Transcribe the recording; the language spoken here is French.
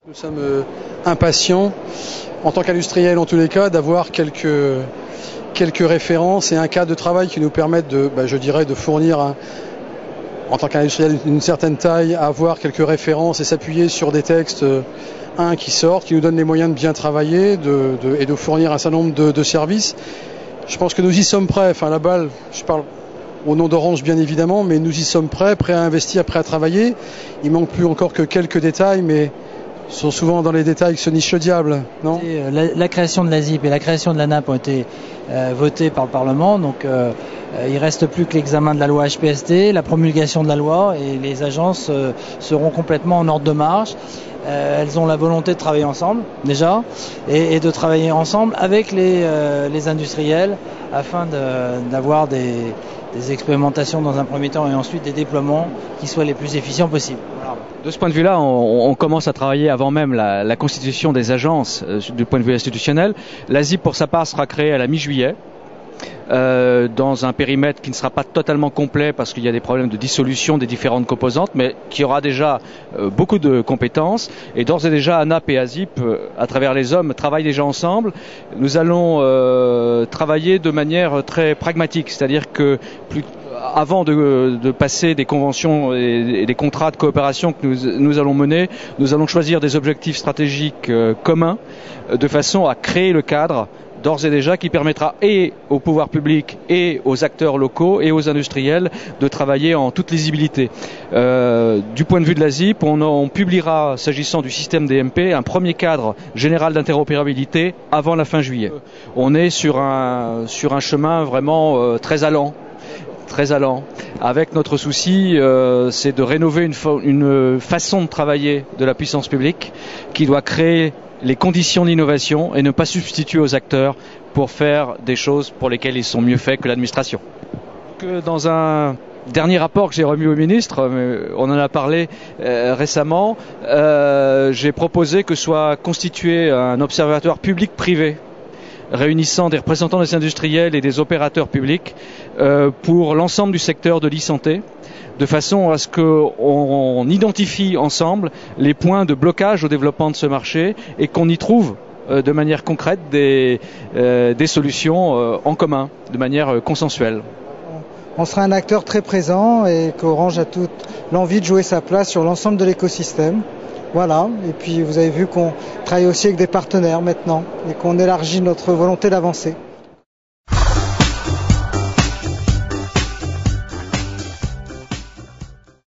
Nous sommes impatients, en tant qu'industriels en tous les cas, d'avoir quelques références et un cadre de travail qui nous permettent de fournir, en tant qu'industriel d'une certaine taille, avoir quelques références et s'appuyer sur des textes qui sortent, qui nous donnent les moyens de bien travailler et de fournir un certain nombre de services. Je pense que nous y sommes prêts. Enfin, la balle, je parle au nom d'Orange bien évidemment, mais nous y sommes prêts à investir, prêts à travailler. Il manque plus encore que quelques détails, mais sont souvent dans les détails que se niche le diable, non ? La création de la ZIP et la création de la NAP ont été votées par le Parlement, donc il ne reste plus que l'examen de la loi HPST, la promulgation de la loi, et les agences seront complètement en ordre de marche. Elles ont la volonté de travailler ensemble déjà et de travailler ensemble avec les industriels afin d'avoir des expérimentations dans un premier temps et ensuite des déploiements qui soient les plus efficients possibles. Voilà. De ce point de vue-là, on commence à travailler avant même la constitution des agences du point de vue institutionnel. La ZIP, pour sa part, sera créée à la mi-juillet, dans un périmètre qui ne sera pas totalement complet parce qu'il y a des problèmes de dissolution des différentes composantes, mais qui aura déjà beaucoup de compétences. Et d'ores et déjà, ANAP et AZIP, à travers les hommes, travaillent déjà ensemble. Nous allons travailler de manière très pragmatique, c'est-à-dire que avant de passer des conventions et des contrats de coopération que nous allons mener, nous allons choisir des objectifs stratégiques communs de façon à créer le cadre d'ores et déjà qui permettra et au pouvoir public et aux acteurs locaux et aux industriels de travailler en toute lisibilité. Du point de vue de la ZIP, on publiera, s'agissant du système DMP, un premier cadre général d'interopérabilité avant la fin juillet. On est sur un chemin vraiment très allant, avec notre souci, c'est de rénover une façon de travailler de la puissance publique qui doit créer les conditions d'innovation et ne pas substituer aux acteurs pour faire des choses pour lesquelles ils sont mieux faits que l'administration. Dans un dernier rapport que j'ai remis au ministre, on en a parlé récemment, j'ai proposé que soit constitué un observatoire public-privé réunissant des représentants des industriels et des opérateurs publics pour l'ensemble du secteur de l'e-santé, de façon à ce qu'on identifie ensemble les points de blocage au développement de ce marché et qu'on y trouve de manière concrète des solutions en commun, de manière consensuelle. On sera un acteur très présent et qu'Orange a toute l'envie de jouer sa place sur l'ensemble de l'écosystème. Voilà, et puis vous avez vu qu'on travaille aussi avec des partenaires maintenant et qu'on élargit notre volonté d'avancer.